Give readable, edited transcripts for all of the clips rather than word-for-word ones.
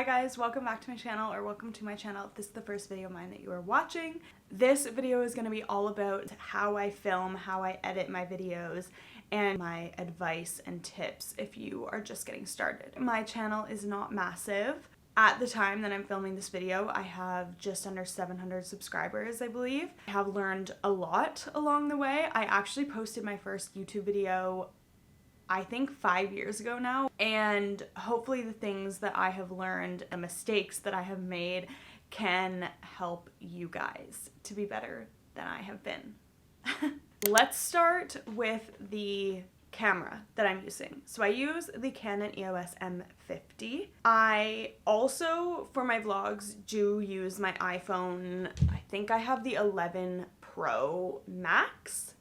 Hi guys, welcome back to my channel, or welcome to my channel if this is the first video of mine that you are watching. This video is going to be all about how I film, how I edit my videos, and my advice and tips if you are just getting started. My channel is not massive. At the time that I'm filming this video, I have just under 700 subscribers, I believe. I have learned a lot along the way. I actually posted my first YouTube video I think 5 years ago now, and hopefully the things that I have learned and mistakes that I have made can help you guys to be better than I have been. Let's start with the camera that I'm using. So I use the Canon EOS M50. I also, for my vlogs, do use my iPhone. I think I have the 11 Pro Max.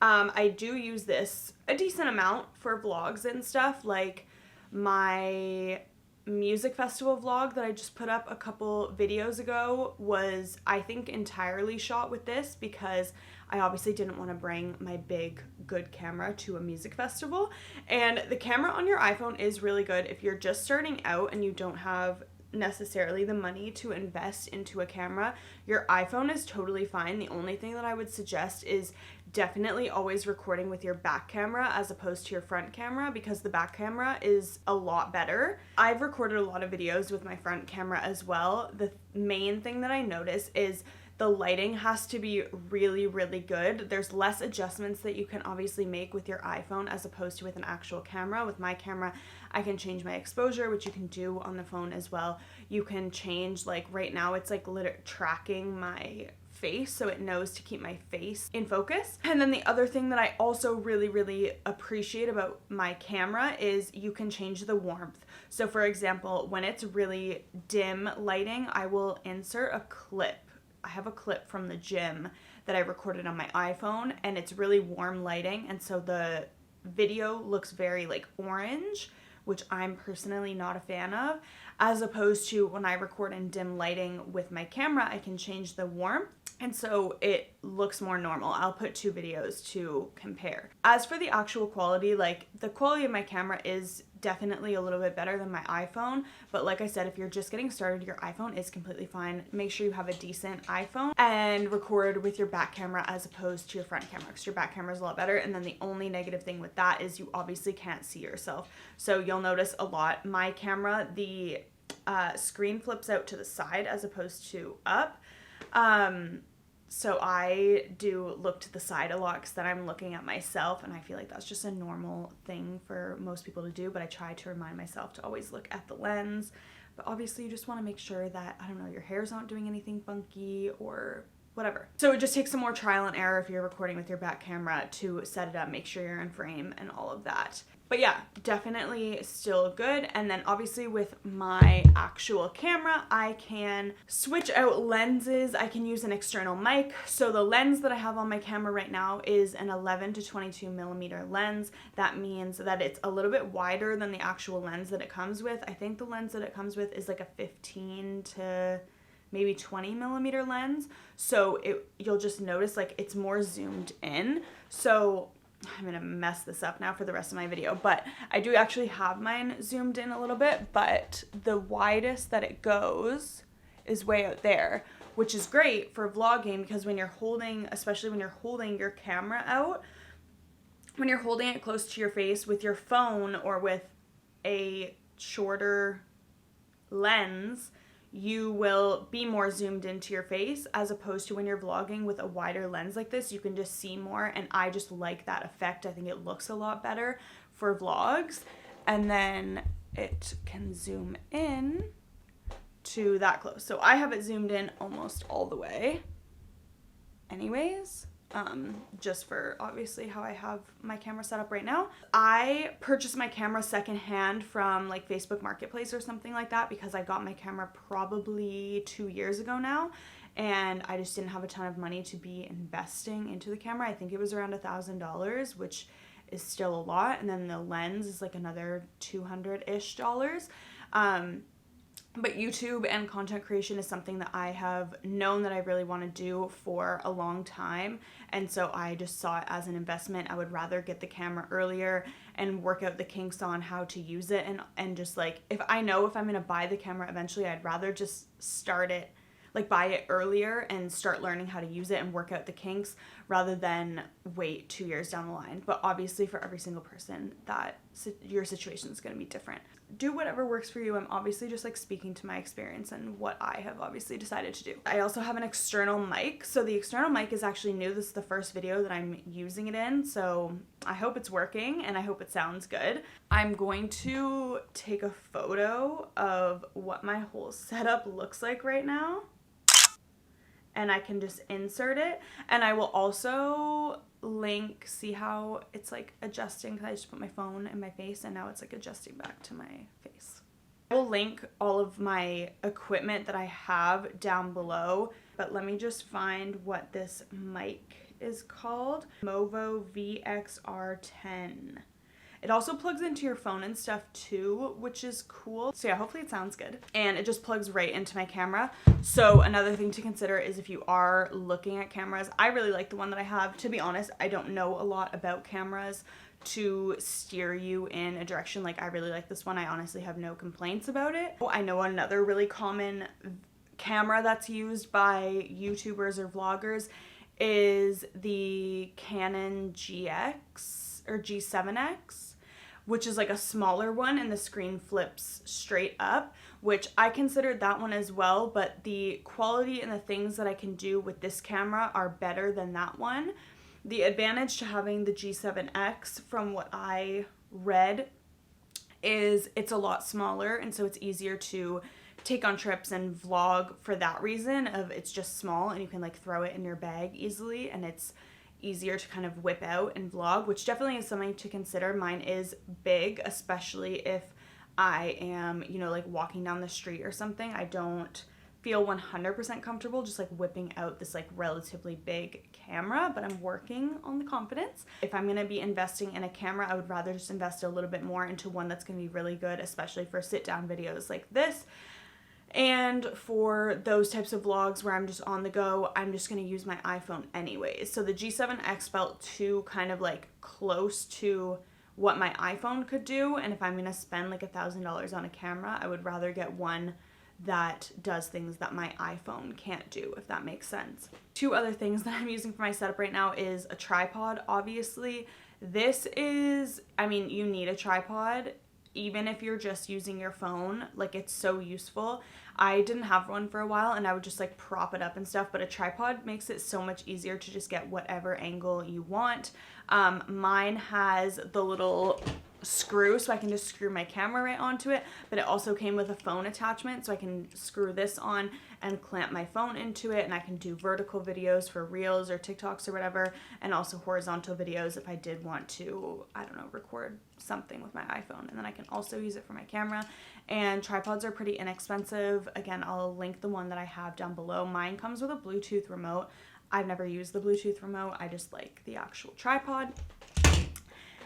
I do use this a decent amount for vlogs and stuff, like my music festival vlog that I just put up a couple videos ago was, I think, entirely shot with this because I obviously didn't want to bring my big, good camera to a music festival. And the camera on your iPhone is really good if you're just starting out and you don't have necessarily the money to invest into a camera. Your iPhone is totally fine. The only thing that I would suggest is definitely always recording with your back camera as opposed to your front camera, because the back camera is a lot better. I've recorded a lot of videos with my front camera as well. The main thing that I notice is the lighting has to be really, really good. There's less adjustments that you can obviously make with your iPhone as opposed to with an actual camera. With my camera, I can change my exposure, which you can do on the phone as well. You can change, like right now, it's like tracking my face, so it knows to keep my face in focus. And then the other thing that I also really, really appreciate about my camera is you can change the warmth. So for example, when it's really dim lighting, I will insert a clip. I have a clip from the gym that I recorded on my iPhone, and it's really warm lighting, and so the video looks very like orange, which I'm personally not a fan of, as opposed to when I record in dim lighting with my camera, I can change the warmth, and so it looks more normal. I'll put two videos to compare. As for the actual quality, like the quality of my camera is definitely a little bit better than my iPhone, but like I said, if you're just getting started, your iPhone is completely fine. Make sure you have a decent iPhone and record with your back camera as opposed to your front camera, because your back camera is a lot better. And then the only negative thing with that is you obviously can't see yourself. So you'll notice a lot, my camera, the screen flips out to the side as opposed to up. So I do look to the side a lot because then I'm looking at myself, and I feel like that's just a normal thing for most people to do, but I try to remind myself to always look at the lens. But obviously you just want to make sure that, I don't know, your hair's not doing anything funky or whatever. So it just takes some more trial and error if you're recording with your back camera to set it up, make sure you're in frame and all of that. But yeah, definitely still good. And then obviously with my actual camera, I can switch out lenses. I can use an external mic. So the lens that I have on my camera right now is an 11 to 22 millimeter lens. That means that it's a little bit wider than the actual lens that it comes with. I think the lens that it comes with is like a 15 to maybe 20 millimeter lens. So you'll just notice like it's more zoomed in. So I'm gonna mess this up now for the rest of my video, but I do actually have mine zoomed in a little bit, but the widest that it goes is way out there, which is great for vlogging because when you're holding, especially when you're holding your camera out, when you're holding it close to your face with your phone or with a shorter lens, you will be more zoomed into your face, as opposed to when you're vlogging with a wider lens like this, you can just see more, and I just like that effect. I think it looks a lot better for vlogs. And then it can zoom in to that close. So I have it zoomed in almost all the way anyways. Just for obviously how I have my camera set up right now. I purchased my camera secondhand from like Facebook Marketplace or something like that because I got my camera probably 2 years ago now, and I just didn't have a ton of money to be investing into the camera. I think it was around $1,000, which is still a lot, and then the lens is like another $200-ish. But YouTube and content creation is something that I have known that I really want to do for a long time. And so I just saw it as an investment. I would rather get the camera earlier and work out the kinks on how to use it. And just like, if I know if I'm going to buy the camera eventually, I'd rather just start it, like buy it earlier and start learning how to use it and work out the kinks rather than wait 2 years down the line. But obviously for every single person, your situation is going to be different. Do whatever works for you. I'm obviously just like speaking to my experience and what I have obviously decided to do. I also have an external mic. So the external mic is actually new. This is the first video that I'm using it in. So I hope it's working and I hope it sounds good. I'm going to take a photo of what my whole setup looks like right now. And I can just insert it. And I will also link, see how it's like adjusting, because I just put my phone in my face and now it's like adjusting back to my face. I will link all of my equipment that I have down below, but let me just find what this mic is called. Movo VXR10. It also plugs into your phone and stuff too, which is cool. So yeah, hopefully it sounds good. And it just plugs right into my camera. So another thing to consider is if you are looking at cameras, I really like the one that I have. To be honest, I don't know a lot about cameras to steer you in a direction. Like, I really like this one. I honestly have no complaints about it. I know another really common camera that's used by YouTubers or vloggers is the Canon GX or G7X, which is like a smaller one and the screen flips straight up, which I considered that one as well, but the quality and the things that I can do with this camera are better than that one. The advantage to having the G7X, from what I read, is it's a lot smaller, and so it's easier to take on trips and vlog for that reason of it's just small and you can like throw it in your bag easily, and it's easier to kind of whip out and vlog, which definitely is something to consider. Mine is big, especially if I am, you know, like walking down the street or something. I don't feel 100% comfortable just like whipping out this like relatively big camera, but I'm working on the confidence. If I'm gonna be investing in a camera, I would rather just invest a little bit more into one that's gonna be really good, especially for sit down videos like this. And for those types of vlogs where I'm just on the go, I'm just going to use my iPhone anyways. So the G7X felt too kind of like close to what my iPhone could do. And if I'm going to spend like $1,000 on a camera, I would rather get one that does things that my iPhone can't do, if that makes sense. Two other things that I'm using for my setup right now is a tripod, obviously. This is, I mean, you need a tripod. Even if you're just using your phone, like it's so useful. I didn't have one for a while and I would just like prop it up and stuff, but a tripod makes it so much easier to just get whatever angle you want. Mine has the little screw, so I can just screw my camera right onto it, but it also came with a phone attachment, so I can screw this on and clamp my phone into it, and I can do vertical videos for Reels or TikToks or whatever, and also horizontal videos if I did want to, I don't know, record something with my iPhone, and then I can also use it for my camera. And tripods are pretty inexpensive. Again, I'll link the one that I have down below. Mine comes with a Bluetooth remote. I've never used the Bluetooth remote. I just like the actual tripod.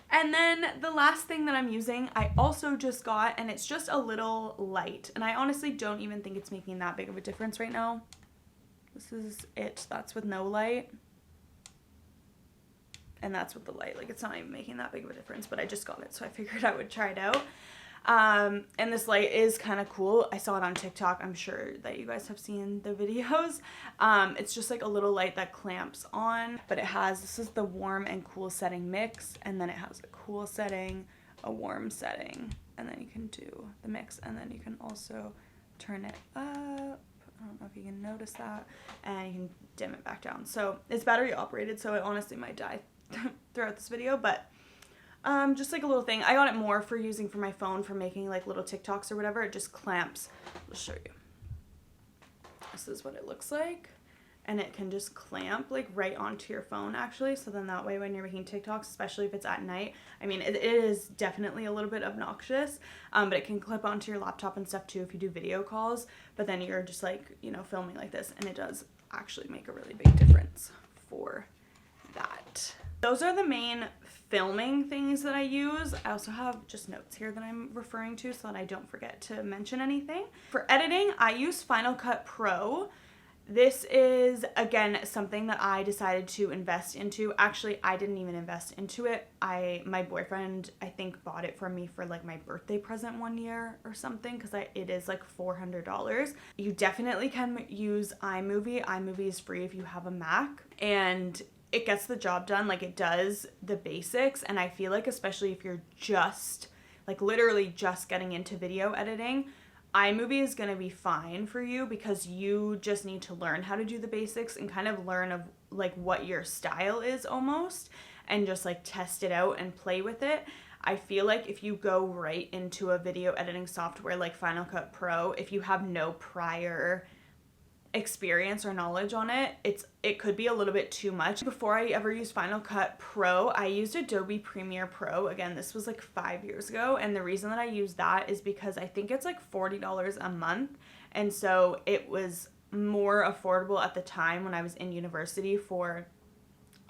And then the last thing that I'm using, I also just got, and it's just a little light. And I honestly don't even think it's making that big of a difference right now. This is it. That's with no light. And that's with the light. Like, it's not even making that big of a difference, but I just got it, so I figured I would try it out. And this light is kind of cool. I saw it on TikTok. I'm sure that you guys have seen the videos. It's just like a little light that clamps on, but it has, this is the warm and cool setting mix, and then it has a cool setting, a warm setting, and then you can do the mix, and then you can also turn it up. I don't know if you can notice that, and you can dim it back down. So it's battery operated, so it honestly might die throughout this video, but just like a little thing. I got it more for using for my phone for making like little TikToks or whatever. It just clamps. I'll show you. This is what it looks like. And it can just clamp like right onto your phone actually. So then that way when you're making TikToks, especially if it's at night, I mean, it is definitely a little bit obnoxious, but it can clip onto your laptop and stuff too if you do video calls. But then you're just like, you know, filming like this, and it does actually make a really big difference for that. Those are the main filming things that I use. I also have just notes here that I'm referring to so that I don't forget to mention anything. For editing, I use Final Cut Pro. This is, again, something that I decided to invest into. Actually, I didn't even invest into it. My boyfriend, I think, bought it for me for like my birthday present one year or something, because it is like $400. You definitely can use iMovie. iMovie is free if you have a Mac, and it gets the job done. Like, it does the basics, and I feel like especially if you're just, like, literally just getting into video editing, iMovie is going to be fine for you, because you just need to learn how to do the basics and kind of learn of like what your style is almost, and just like test it out and play with it. I feel like if you go right into a video editing software like Final Cut Pro, if you have no prior experience or knowledge on it, it could be a little bit too much. Before I ever used Final Cut Pro, I used Adobe Premiere Pro. Again, this was like 5 years ago, and the reason that I used that is because I think it's like $40 a month, and so it was more affordable at the time when I was in university for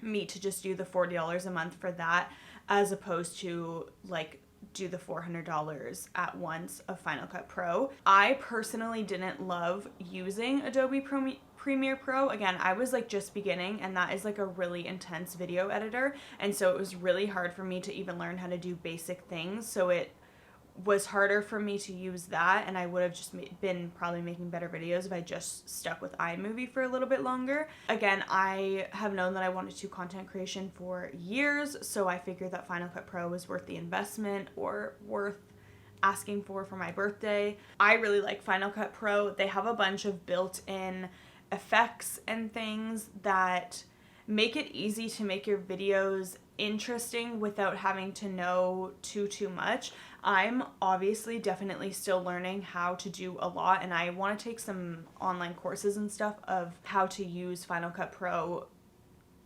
me to just do the $40 a month for that, as opposed to like do the $400 at once of Final Cut Pro. I personally didn't love using Adobe Premiere Pro. Again, I was like just beginning, and that is like a really intense video editor, and so it was really hard for me to even learn how to do basic things. So it was harder for me to use that, and I would have just been probably making better videos if I just stuck with iMovie for a little bit longer. Again, I have known that I wanted to do content creation for years, so I figured that Final Cut Pro was worth the investment, or worth asking for my birthday. I really like Final Cut Pro. They have a bunch of built-in effects and things that make it easy to make your videos interesting without having to know too much. I'm obviously definitely still learning how to do a lot, and I want to take some online courses and stuff of how to use Final Cut Pro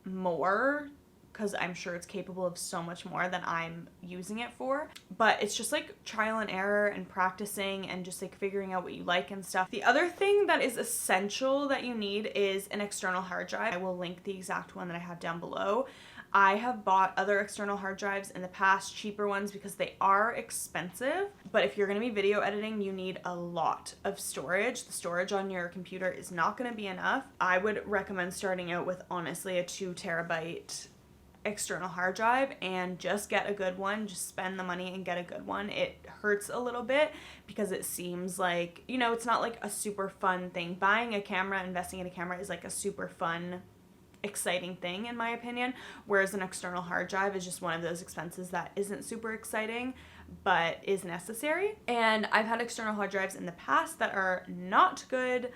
more, because I'm sure it's capable of so much more than I'm using it for. But it's just like trial and error and practicing and just like figuring out what you like and stuff. The other thing that is essential that you need is an external hard drive. I will link the exact one that I have down below. I have bought other external hard drives in the past, cheaper ones, because they are expensive. But if you're going to be video editing, you need a lot of storage. The storage on your computer is not going to be enough. I would recommend starting out with honestly a 2 terabyte external hard drive, and just get a good one. Just spend the money and get a good one. It hurts a little bit because it seems like, you know, it's not like a super fun thing. Buying a camera, investing in a camera is like a super fun, exciting thing in my opinion, whereas an external hard drive is just one of those expenses that isn't super exciting but is necessary. And I've had external hard drives in the past that are not good,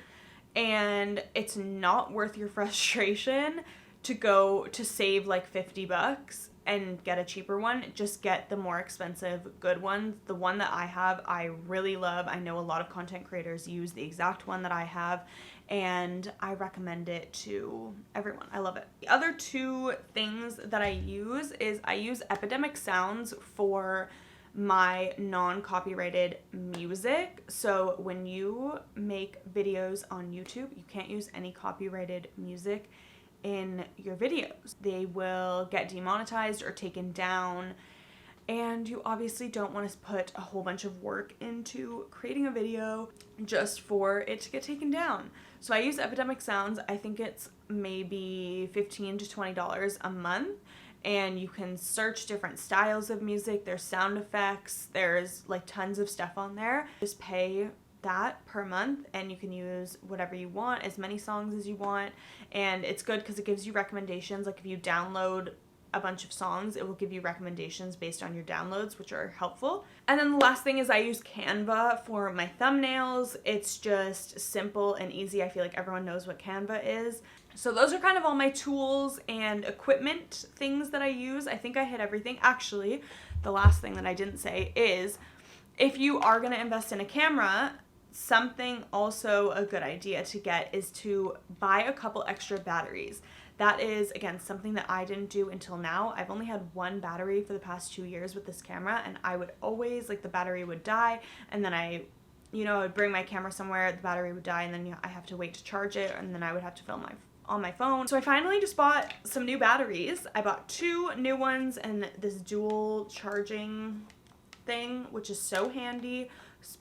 and it's not worth your frustration to go to save like $50 and get a cheaper one. Just get the more expensive good ones. The one that I have, I really love. I know a lot of content creators use the exact one that I have, and I recommend it to everyone. I love it. The other 2 things that I use is I use Epidemic Sounds for my non-copyrighted music. So when you make videos on YouTube, you can't use any copyrighted music in your videos. They will get demonetized or taken down, and you obviously don't want to put a whole bunch of work into creating a video just for it to get taken down. So I use Epidemic Sounds. I think it's maybe $15 to $20 a month, and you can search different styles of music. There's sound effects, there's like tons of stuff on there. Just pay that per month, and you can use whatever you want, as many songs as you want. And it's good because it gives you recommendations. Like if you download a bunch of songs, it will give you recommendations based on your downloads, which are helpful. And then the last thing is I use Canva for my thumbnails. It's just simple and easy. I feel like everyone knows what Canva is. So those are kind of all my tools and equipment things that I use. I think I hit everything. Actually, the last thing that I didn't say is, if you are going to invest in a camera, something also a good idea to get is to buy a couple extra batteries. That is, again, something that I didn't do until now. I've only had 1 battery for the past 2 years with this camera, and I would always, like, the battery would die, and then I would bring my camera somewhere, the battery would die, and then I have to wait to charge it, and then I would have to fill my on my phone. So I finally just bought some new batteries. I bought 2 new ones and this dual charging thing, which is so handy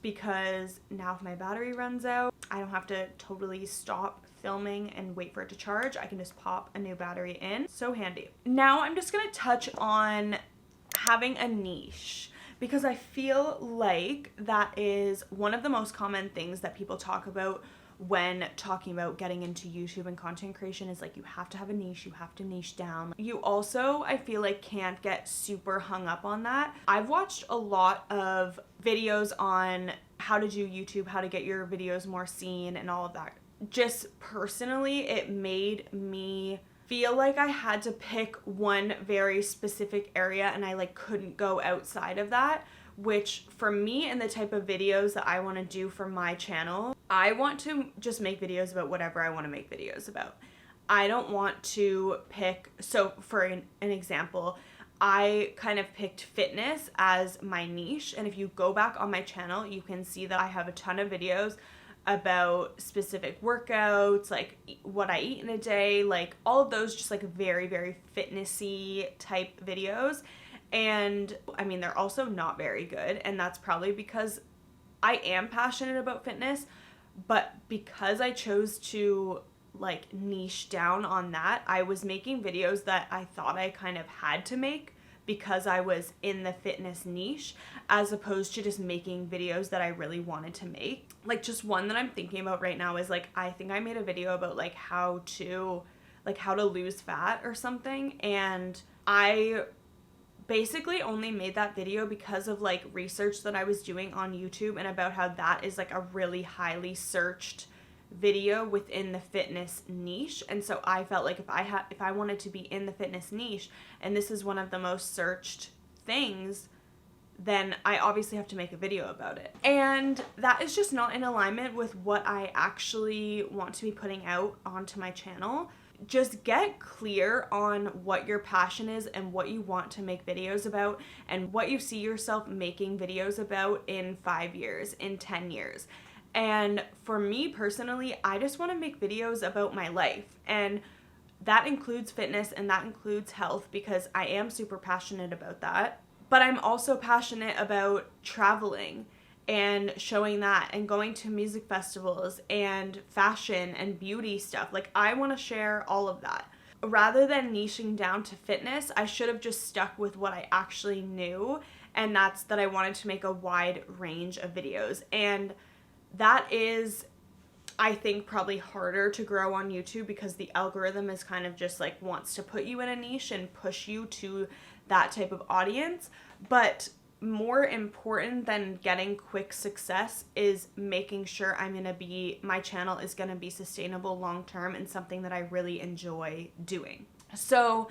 because now if my battery runs out, I don't have to totally stop filming and wait for it to charge. I can just pop a new battery in. So handy. Now I'm just gonna touch on having a niche, because I feel like that is one of the most common things that people talk about when talking about getting into YouTube and content creation, is like you have to have a niche, you have to niche down. You also, I feel like, can't get super hung up on that. I've watched a lot of videos on how to do YouTube, how to get your videos more seen and all of that. Just personally, it made me feel like I had to pick one very specific area and I like couldn't go outside of that, which for me and the type of videos that I want to do for my channel, I want to just make videos about whatever I want to make videos about. I don't want to pick, so for an example, I kind of picked fitness as my niche, and if you go back on my channel, you can see that I have a ton of videos about specific workouts, like what I eat in a day, like all of those just like very, very fitnessy type videos. And I mean, they're also not very good, and that's probably because I am passionate about fitness, but because I chose to like niche down on that, I was making videos that I thought I kind of had to make because I was in the fitness niche, as opposed to just making videos that I really wanted to make. Like just one that I'm thinking about right now is like, I think I made a video about like how to lose fat or something, and I basically only made that video because of like research that I was doing on YouTube and about how that is like a really highly searched video within the fitness niche. And so I felt like if I wanted to be in the fitness niche and this is one of the most searched things, then I obviously have to make a video about it. And that is just not in alignment with what I actually want to be putting out onto my channel. Just get clear on what your passion is and what you want to make videos about and what you see yourself making videos about in 5 years, in 10 years. And for me personally, I just want to make videos about my life, and that includes fitness and that includes health, because I am super passionate about that. But I'm also passionate about traveling and showing that and going to music festivals and fashion and beauty stuff. Like I want to share all of that. Rather than niching down to fitness, I should have just stuck with what I actually knew, and that's that I wanted to make a wide range of videos. And that is, I think, probably harder to grow on YouTube because the algorithm is kind of just like wants to put you in a niche and push you to that type of audience. But more important than getting quick success is making sure my channel is going to be sustainable long term and something that I really enjoy doing. So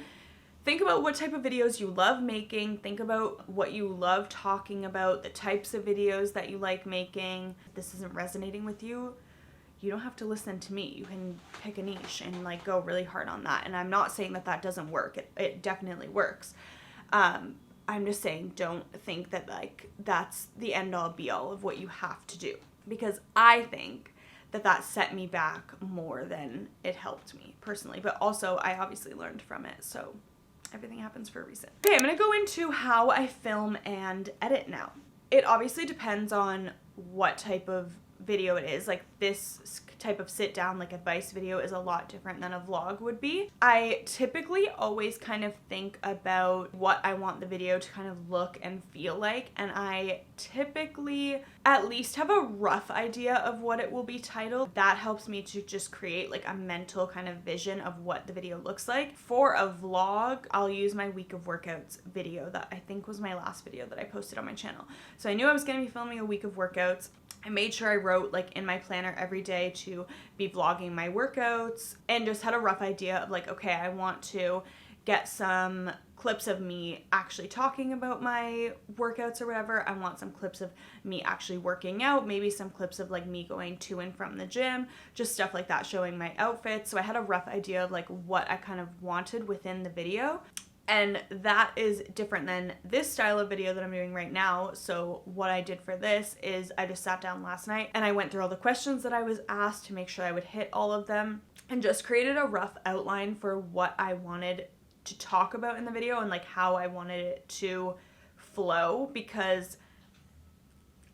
think about what type of videos you love making. Think about what you love talking about, the types of videos that you like making. If this isn't resonating with you, you don't have to listen to me. You can pick a niche and like go really hard on that. And I'm not saying that that doesn't work. It definitely works. I'm just saying, don't think that like that's the end all be all of what you have to do, because I think that set me back more than it helped me personally. But also I obviously learned from it. So everything happens for a reason. Okay, I'm gonna go into how I film and edit now. It obviously depends on what type of video it is. Like this type of sit down like advice video is a lot different than a vlog would be. I typically always kind of think about what I want the video to kind of look and feel like, and I typically at least have a rough idea of what it will be titled. That helps me to just create like a mental kind of vision of what the video looks like. For a vlog, I'll use my week of workouts video that I think was my last video that I posted on my channel. So I knew I was going to be filming a week of workouts. I made sure I wrote like in my planner every day to be vlogging my workouts, and just had a rough idea of like, okay, I want to get some clips of me actually talking about my workouts or whatever. I want some clips of me actually working out, maybe some clips of like me going to and from the gym, just stuff like that, showing my outfits. So I had a rough idea of like what I kind of wanted within the video. And that is different than this style of video that I'm doing right now. So what I did for this is I just sat down last night and I went through all the questions that I was asked to make sure I would hit all of them. and just created a rough outline for what I wanted to talk about in the video and like how I wanted it to flow, because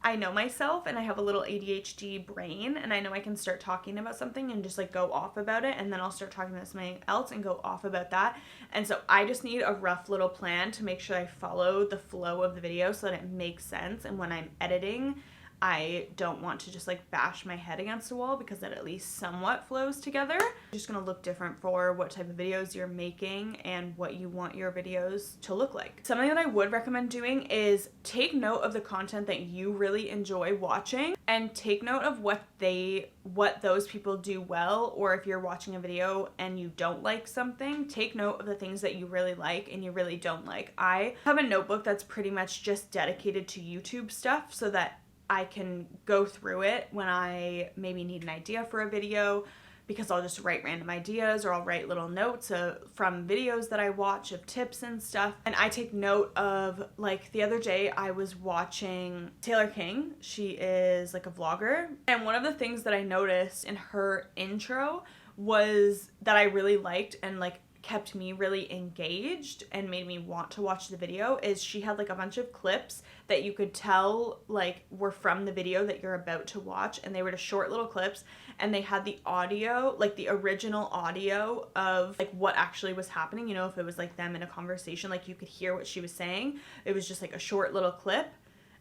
I know myself and I have a little ADHD brain, and I know I can start talking about something and just like go off about it, and then I'll start talking about something else and go off about that. And so I just need a rough little plan to make sure I follow the flow of the video so that it makes sense, and when I'm editing I don't want to just like bash my head against a wall, because that at least somewhat flows together. It's just gonna look different for what type of videos you're making and what you want your videos to look like. Something that I would recommend doing is take note of the content that you really enjoy watching, and take note of what those people do well, or if you're watching a video and you don't like something, take note of the things that you really like and you really don't like. I have a notebook that's pretty much just dedicated to YouTube stuff, so that I can go through it when I maybe need an idea for a video, because I'll just write random ideas, or I'll write little notes from videos that I watch of tips and stuff. And I take note of, like the other day I was watching Taylor King. She is like a vlogger, and one of the things that I noticed in her intro was that I really liked and like kept me really engaged and made me want to watch the video is she had like a bunch of clips that you could tell like were from the video that you're about to watch, and they were just short little clips, and they had the audio, like the original audio of like what actually was happening. You know, if it was like them in a conversation, like you could hear what she was saying. It was just like a short little clip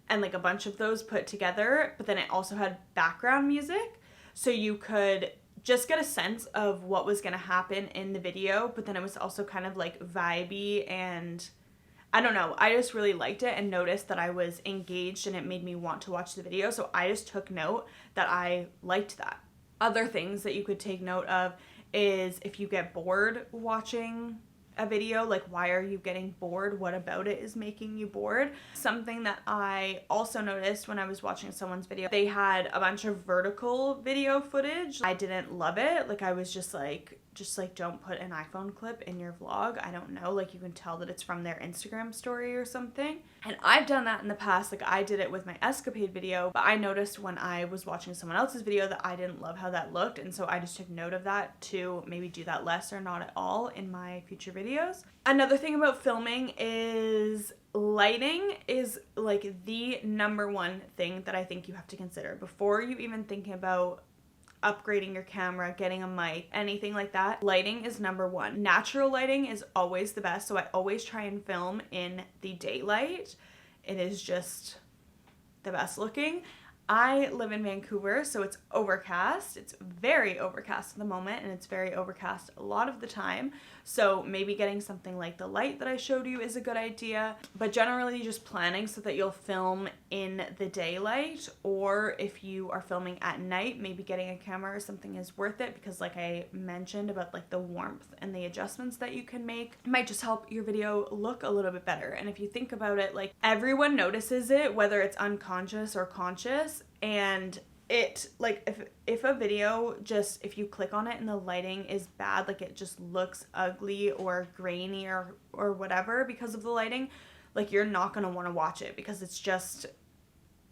and like a bunch of those put together, but then it also had background music, so you could just get a sense of what was going to happen in the video, but then it was also kind of like vibey, and I don't know, I just really liked it and noticed that I was engaged and it made me want to watch the video, so I just took note that I liked that. Other things that you could take note of is if you get bored watching a video, like why are you getting bored? What about it is making you bored? Something that I also noticed when I was watching someone's video, they had a bunch of vertical video footage. I didn't love it. Like I was just like don't put an iPhone clip in your vlog. I don't know, like you can tell that it's from their Instagram story or something. And I've done that in the past, like I did it with my escapade video, but I noticed when I was watching someone else's video that I didn't love how that looked, and so I just took note of that to maybe do that less or not at all in my future videos. Another thing about filming is lighting is like the number one thing that I think you have to consider before you even thinking about upgrading your camera, getting a mic, anything like that. Lighting is number one. Natural lighting is always the best, so I always try and film in the daylight. It is just the best looking. I live in Vancouver, so it's overcast. It's very overcast at the moment, and it's very overcast a lot of the time. So maybe getting something like the light that I showed you is a good idea, but generally just planning so that you'll film in the daylight, or if you are filming at night, maybe getting a camera or something is worth it, because like I mentioned about like the warmth and the adjustments that you can make, it might just help your video look a little bit better. And if you think about it, like everyone notices it, whether it's unconscious or conscious. And it like if a video just, if you click on it and the lighting is bad, like it just looks ugly or grainy or whatever because of the lighting, like you're not going to want to watch it because it's just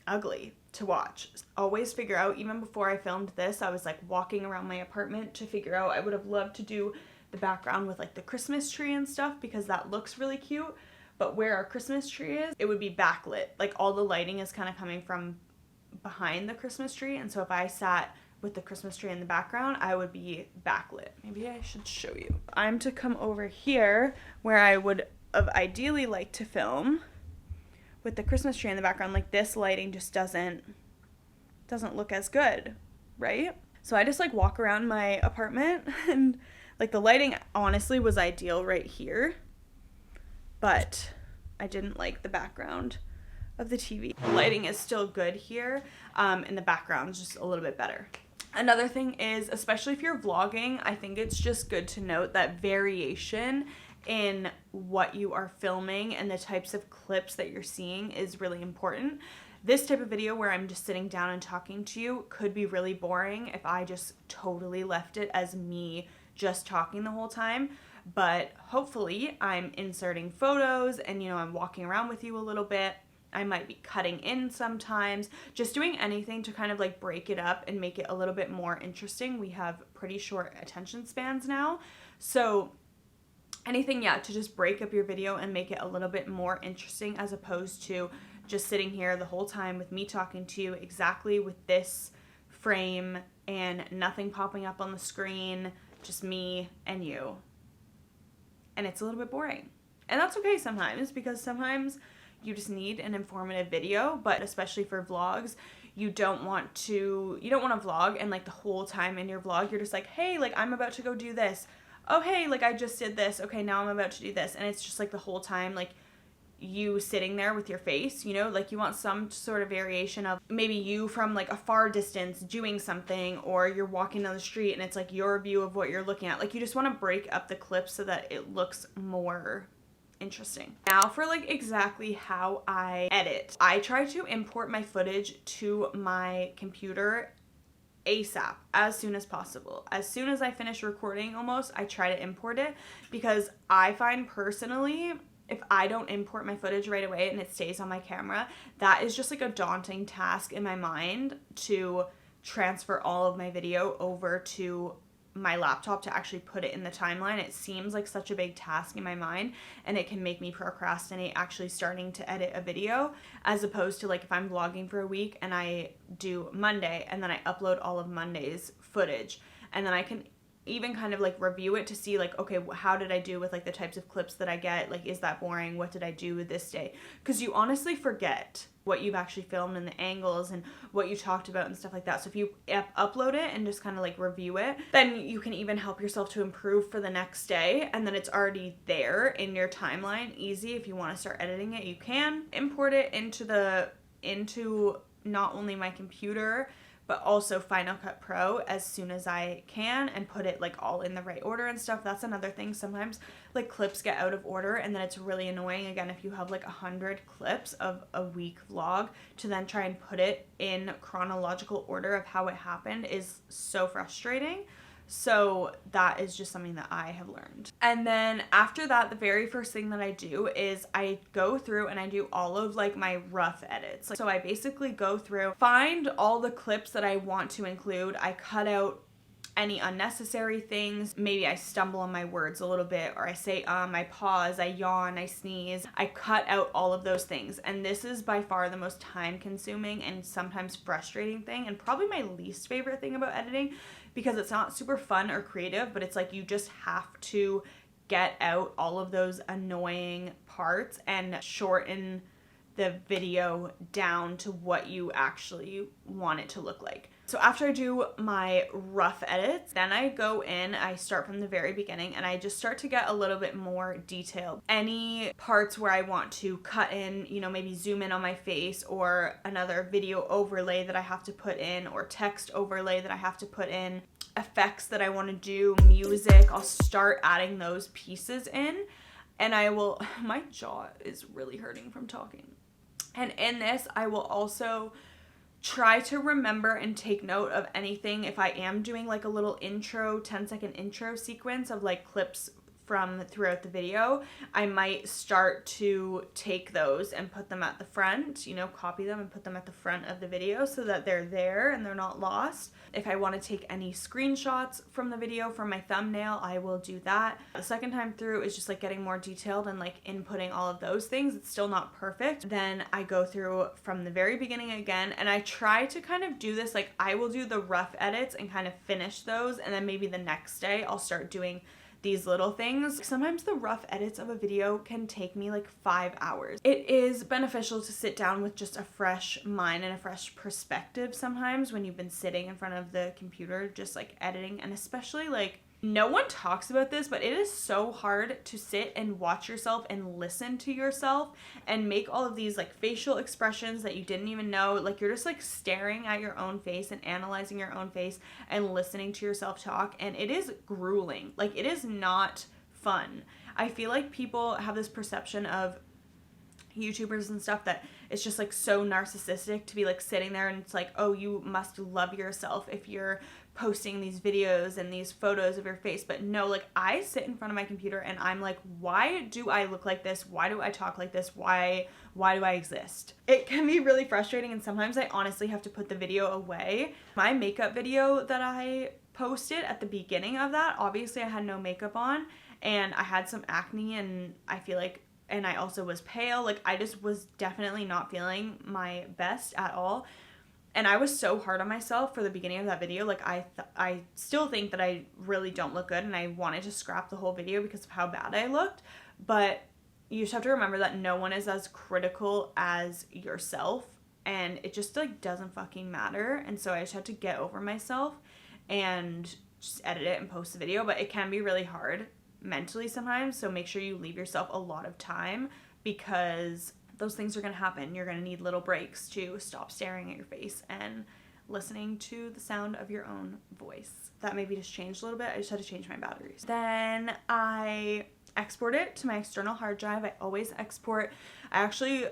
ugly to watch. Always figure out, even before I filmed this, I was like walking around my apartment to figure out, I would have loved to do the background with like the Christmas tree and stuff because that looks really cute, but where our Christmas tree is, it would be backlit. Like all the lighting is kind of coming from behind the Christmas tree, and so if I sat with the Christmas tree in the background, I would be backlit. Maybe I should show you. I'm to come over here where I would have ideally liked to film with the Christmas tree in the background. Like this lighting just doesn't look as good, right? So I just like walk around my apartment and like the lighting honestly was ideal right here, but I didn't like the background of the TV. The lighting is still good here, and the background's just a little bit better. Another thing is, especially if you're vlogging, I think it's just good to note that variation in what you are filming and the types of clips that you're seeing is really important. This type of video where I'm just sitting down and talking to you could be really boring if I just totally left it as me just talking the whole time. But hopefully I'm inserting photos and, you know, I'm walking around with you a little bit. I might be cutting in sometimes, just doing anything to kind of like break it up and make it a little bit more interesting. We have pretty short attention spans now. So anything, yeah, to just break up your video and make it a little bit more interesting, as opposed to just sitting here the whole time with me talking to you exactly with this frame and nothing popping up on the screen, just me and you. And it's a little bit boring. And that's okay sometimes, because sometimes you just need an informative video, but especially for vlogs, you don't want to vlog and like the whole time in your vlog you're just like, hey, like I'm about to go do this. Oh, hey, like I just did this. Okay, now I'm about to do this. And it's just like the whole time like you sitting there with your face, you know, like you want some sort of variation of maybe you from like a far distance doing something, or you're walking down the street and it's like your view of what you're looking at. Like you just want to break up the clips so that it looks more interesting. Now for like exactly how I edit. I try to import my footage to my computer ASAP, as soon as possible. As soon as I finish recording almost, I try to import it, because I find personally, if I don't import my footage right away and it stays on my camera, that is just like a daunting task in my mind to transfer all of my video over to my laptop to actually put it in the timeline. It seems like such a big task in my mind, and it can make me procrastinate actually starting to edit a video, as opposed to like if I'm vlogging for a week and I do Monday and then I upload all of Monday's footage, and then I can even kind of like review it to see like, okay, how did I do with like the types of clips that I get? Like, is that boring? What did I do this day? Because you honestly forget what you've actually filmed and the angles and what you talked about and stuff like that. So if you upload it and just kind of like review it, then you can even help yourself to improve for the next day, and then it's already there in your timeline, easy. If you want to start editing it, you can import it into not only my computer but also Final Cut Pro as soon as I can, and put it like all in the right order and stuff. That's another thing. Sometimes like clips get out of order, and then it's really annoying, again, if you have like 100 clips of a week vlog, to then try and put it in chronological order of how it happened is so frustrating. So that is just something that I have learned. And then after that, the very first thing that I do is I go through and I do all of like my rough edits. So I basically go through, find all the clips that I want to include. I cut out any unnecessary things. Maybe I stumble on my words a little bit, or I say I pause, I yawn, I sneeze. I cut out all of those things. And this is by far the most time consuming and sometimes frustrating thing, and probably my least favorite thing about editing, because it's not super fun or creative, but it's like you just have to get out all of those annoying parts and shorten the video down to what you actually want it to look like. So after I do my rough edits, then I go in, I start from the very beginning, and I just start to get a little bit more detailed. Any parts where I want to cut in, you know, maybe zoom in on my face, or another video overlay that I have to put in, or text overlay that I have to put in, effects that I want to do, music, I'll start adding those pieces in. And I will, my jaw is really hurting from talking. And in this, I will also try to remember and take note of anything. If I am doing like a little intro, 10-second intro sequence of like clips from throughout the video, I might start to take those and put them at the front, you know, copy them and put them at the front of the video so that they're there and they're not lost. If I want to take any screenshots from the video from my thumbnail, I will do that. The second time through is just like getting more detailed and like inputting all of those things. It's still not perfect. Then I go through from the very beginning again, and I try to kind of do this, like I will do the rough edits and kind of finish those, and then maybe the next day I'll start doing these little things. Sometimes the rough edits of a video can take me like 5 hours. It is beneficial to sit down with just a fresh mind and a fresh perspective sometimes when you've been sitting in front of the computer just like editing, and especially like, no one talks about this, but it is so hard to sit and watch yourself and listen to yourself and make all of these like facial expressions that you didn't even know. Like you're just like staring at your own face and analyzing your own face and listening to yourself talk, and it is grueling. Like it is not fun. I feel like people have this perception of YouTubers and stuff that it's just like so narcissistic to be like sitting there and it's like, oh, you must love yourself if you're posting these videos and these photos of your face. But no, like I sit in front of my computer and I'm like, why do I look like this? Why do I talk like this? Why why do I exist? It can be really frustrating, and sometimes I honestly have to put the video away. My makeup video that I posted at the beginning of that, obviously I had no makeup on and I had some acne, and I feel like, and I also was pale, like I just was definitely not feeling my best at all. And I was so hard on myself for the beginning of that video. Like I still think that I really don't look good, and I wanted to scrap the whole video because of how bad I looked. But you just have to remember that no one is as critical as yourself, and it just like doesn't fucking matter. And so I just had to get over myself and just edit it and post the video. But it can be really hard mentally sometimes, so make sure you leave yourself a lot of time, because those things are going to happen. You're going to need little breaks to stop staring at your face and listening to the sound of your own voice. That maybe just changed a little bit. I just had to change my batteries. Then I export it to my external hard drive. I always export. I actually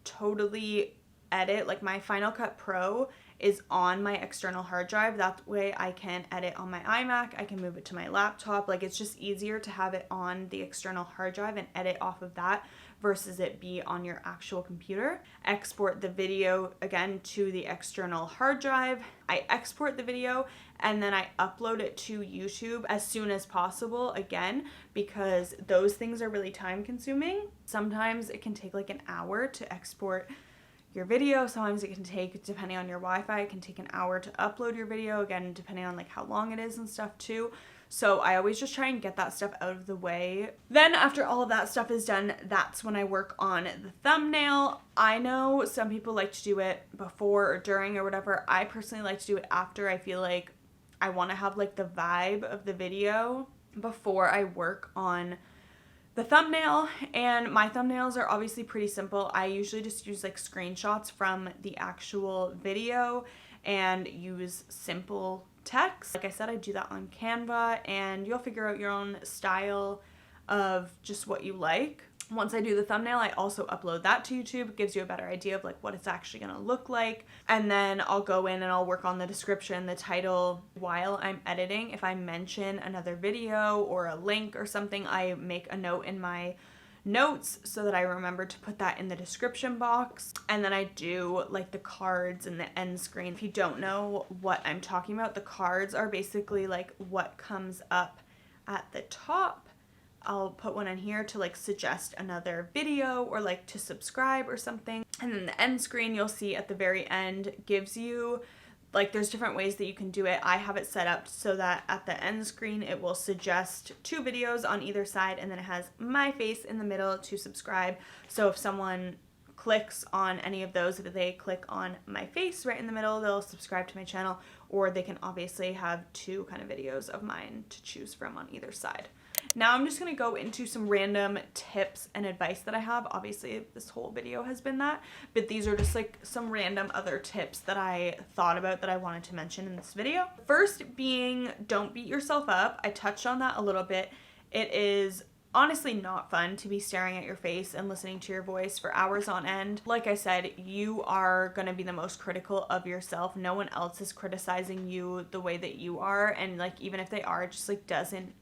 totally edit, like my Final Cut Pro is on my external hard drive. That way I can edit on my iMac. I can move it to my laptop. Like it's just easier to have it on the external hard drive and edit off of that versus it be on your actual computer. Export the video again to the external hard drive. I export the video and then I upload it to YouTube as soon as possible, again, because those things are really time consuming. Sometimes it can take like an hour to export your video. Sometimes it can take, depending on your Wi-Fi, it can take an hour to upload your video, again, depending on like how long it is and stuff too. So I always just try and get that stuff out of the way. Then after all of that stuff is done, that's when I work on the thumbnail. I know some people like to do it before or during or whatever. I personally like to do it after. I feel like I want to have like the vibe of the video before I work on the thumbnail. And my thumbnails are obviously pretty simple. I usually just use like screenshots from the actual video and use simple text. Like I said, I do that on Canva, and you'll figure out your own style of just what you like. Once I do the thumbnail, I also upload that to YouTube. It gives you a better idea of like what it's actually gonna look like. And then I'll go in and I'll work on the description, the title. While I'm editing, if I mention another video or a link or something, I make a note in my notes so that I remember to put that in the description box. And then I do like the cards and the end screen. If you don't know what I'm talking about, the cards are basically like what comes up at the top. I'll put one in here to like suggest another video or like to subscribe or something. And then the end screen you'll see at the very end gives you like, there's different ways that you can do it. I have it set up so that at the end screen it will suggest 2 videos on either side, and then it has my face in the middle to subscribe. So if someone clicks on any of those, if they click on my face right in the middle, they'll subscribe to my channel, or they can obviously have 2 kind of videos of mine to choose from on either side. Now I'm just going to go into some random tips and advice that I have. Obviously this whole video has been that, but these are just like some random other tips that I thought about that I wanted to mention in this video. First being, don't beat yourself up. I touched on that a little bit. It is honestly not fun to be staring at your face and listening to your voice for hours on end. Like I said, you are going to be the most critical of yourself. No one else is criticizing you the way that you are, and like even if they are, it just like doesn't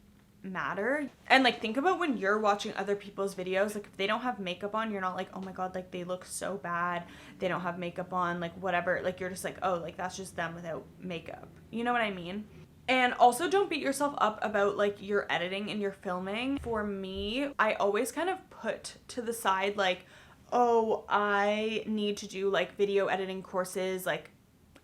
matter. And like think about when you're watching other people's videos, like if they don't have makeup on, you're not like, oh my god, like they look so bad, they don't have makeup on, like whatever. Like you're just like, oh, like that's just them without makeup. You know what I mean? And also don't beat yourself up about like your editing and your filming. For me, I always kind of put to the side like, oh, I need to do like video editing courses, like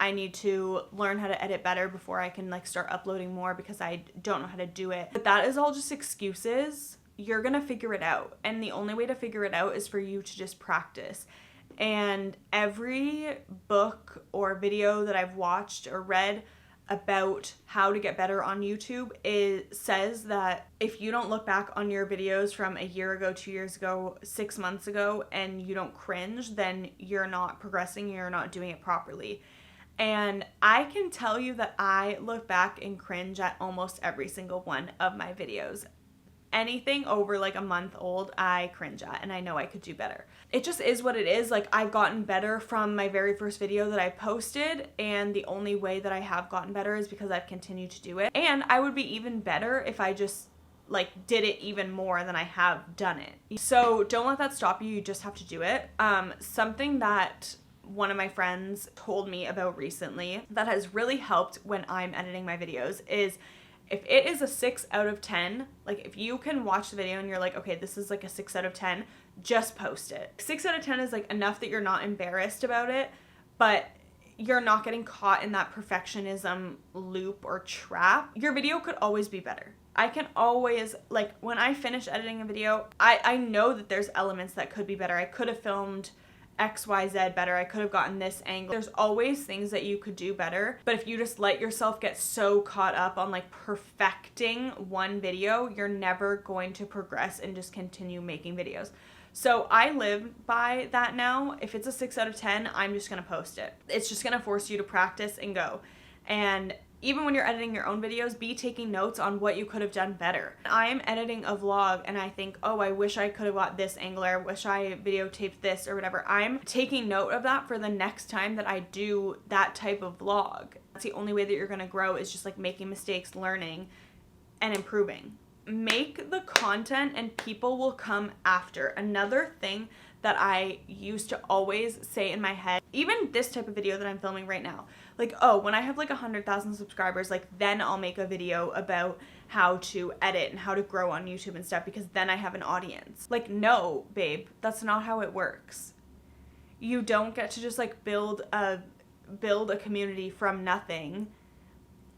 I need to learn how to edit better before I can like start uploading more because I don't know how to do it. But that is all just excuses. You're gonna figure it out. And the only way to figure it out is for you to just practice. And every book or video that I've watched or read about how to get better on YouTube, it says that if you don't look back on your videos from a year ago, 2 years ago, 6 months ago, and you don't cringe, then you're not progressing, you're not doing it properly. And I can tell you that I look back and cringe at almost every single one of my videos. Anything over like a month old, I cringe at, and I know I could do better. It just is what it is. Like I've gotten better from my very first video that I posted, and the only way that I have gotten better is because I've continued to do it. And I would be even better if I just like did it even more than I have done it. So don't let that stop you. You just have to do it. Something that one of my friends told me about recently that has really helped when I'm editing my videos is if it is a 6 out of 10, like if you can watch the video and you're like, okay, this is like a 6 out of 10, just post it. 6 out of 10 is like enough that you're not embarrassed about it, but you're not getting caught in that perfectionism loop or trap. Your video could always be better. I can always, like when I finish editing a video, I know that there's elements that could be better. I could have filmed XYZ better. I could have gotten this angle. There's always things that you could do better, but if you just let yourself get so caught up on like perfecting one video, you're never going to progress and just continue making videos. So I live by that now. If it's a 6 out of 10, I'm just gonna post it. It's just gonna force you to practice and go. And even when you're editing your own videos, be taking notes on what you could have done better. I'm editing a vlog and I think, oh, I wish I could have got this angle, or I wish I videotaped this or whatever. I'm taking note of that for the next time that I do that type of vlog. That's the only way that you're gonna grow, is just like making mistakes, learning, and improving. Make the content and people will come after. Another thing that I used to always say in my head, even this type of video that I'm filming right now, like, oh, when I have like 100,000 subscribers, like then I'll make a video about how to edit and how to grow on YouTube and stuff, because then I have an audience. Like, no, babe, that's not how it works. You don't get to just like build a community from nothing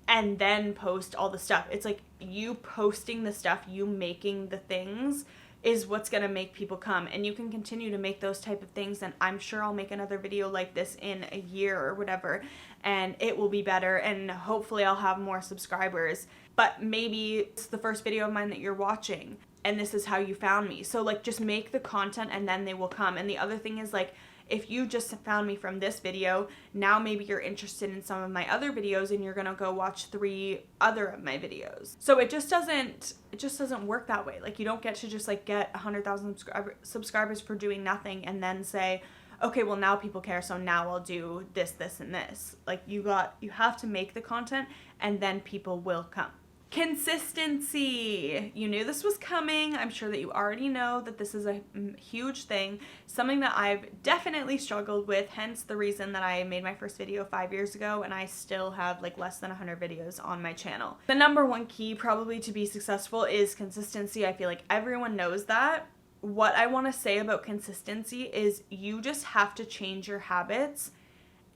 and then post all the stuff. It's like you posting the stuff, you making the things is what's gonna make people come, and you can continue to make those type of things, and I'm sure I'll make another video like this in a year or whatever, and it will be better, and hopefully I'll have more subscribers. But maybe it's the first video of mine that you're watching and this is how you found me. So like just make the content and then they will come. And the other thing is, like, if you just found me from this video, now maybe you're interested in some of my other videos and you're gonna go watch 3 other of my videos. So it just doesn't work that way. Like, you don't get to just like get 100,000 subscribers for doing nothing and then say, okay, well now people care, so now I'll do this, this, and this. Like, you have to make the content and then people will come. Consistency. You knew this was coming. I'm sure that you already know that this is a huge thing, something that I've definitely struggled with, hence the reason that I made my first video 5 years ago and I still have like less than 100 videos on my channel. The number one key probably to be successful is consistency. I feel like everyone knows that. What I want to say about consistency is you just have to change your habits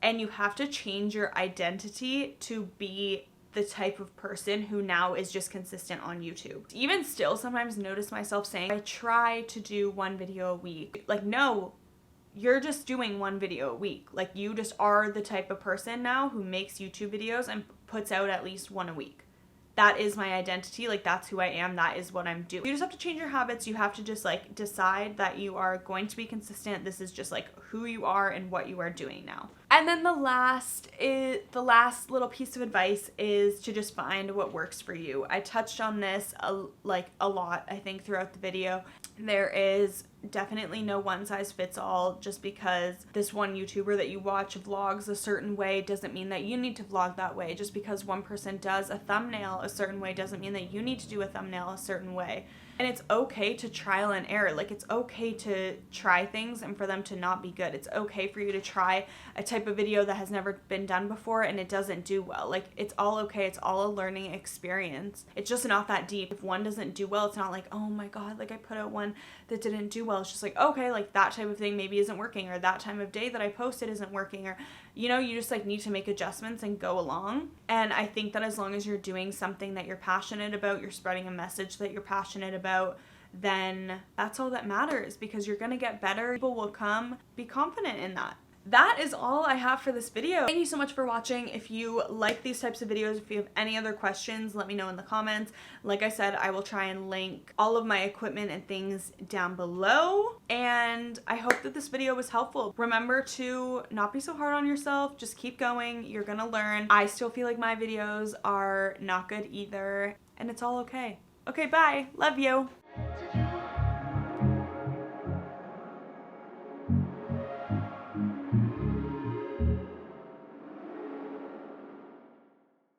and you have to change your identity to be the type of person who now is just consistent on YouTube. Even still, sometimes notice myself saying, I try to do 1 video a week. Like, no, you're just doing 1 video a week. Like, you just are the type of person now who makes YouTube videos and puts out at least 1 a week. That is my identity. Like, that's who I am. That is what I'm doing. You just have to change your habits. You have to just like decide that you are going to be consistent. This is just like who you are and what you are doing now. And then the last little piece of advice is to just find what works for you. I touched on this a lot, I think, throughout the video. There is definitely no one size fits all. Just because this one YouTuber that you watch vlogs a certain way doesn't mean that you need to vlog that way. Just because one person does a thumbnail a certain way doesn't mean that you need to do a thumbnail a certain way. And it's okay to trial and error. Like, it's okay to try things and for them to not be good. It's okay for you to try a type of video that has never been done before and it doesn't do well. Like, it's all okay. It's all a learning experience. It's just not that deep. If one doesn't do well, it's not like, oh my God, like I put out one that didn't do well. It's just like, okay, like that type of thing maybe isn't working, or that time of day that I posted isn't working, or, you know, you just like need to make adjustments and go along. And I think that as long as you're doing something that you're passionate about, you're spreading a message that you're passionate about, then that's all that matters, because you're gonna get better. People will come. Be confident in that. That is all I have for this video. Thank you so much for watching. If you like these types of videos, if you have any other questions, let me know in the comments. Like I said, I will try and link all of my equipment and things down below. And I hope that this video was helpful. Remember to not be so hard on yourself. Just keep going. You're gonna learn. I still feel like my videos are not good either, and it's all okay. Okay, bye. Love you.